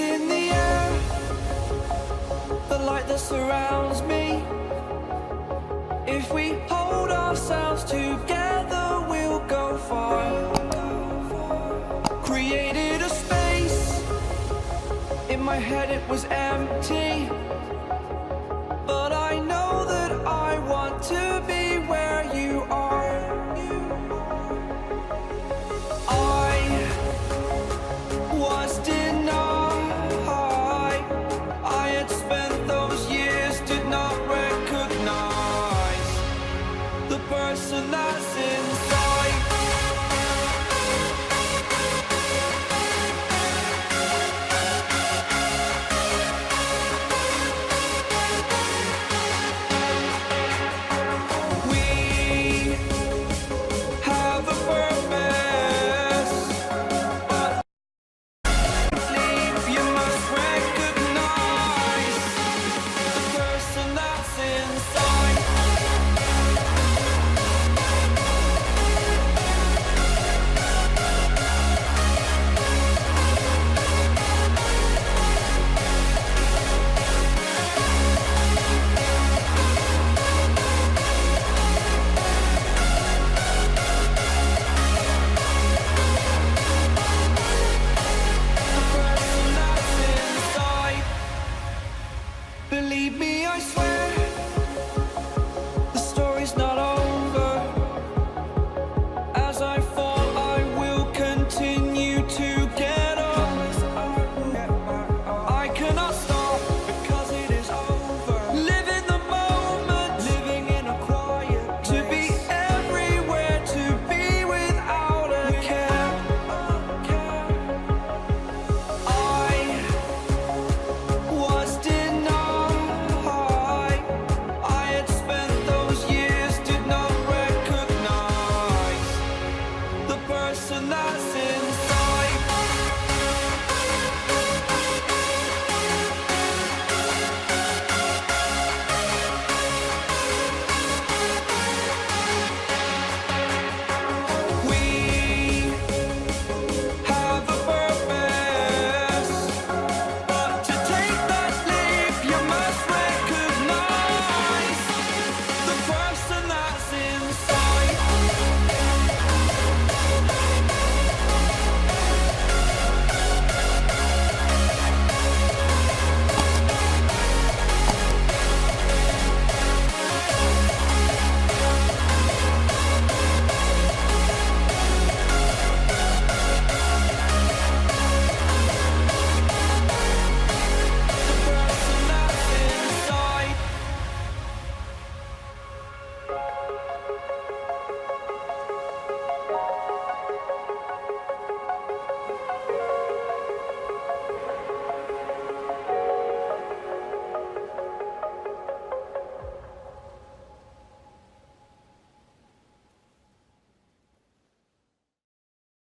in the air, the light that surrounds me. If we hold ourselves together, we'll go far. Created a space, in my head it was empty, but I know that I want to be where you are. I was denied. I had spent those years, did not recognize the person that's inside.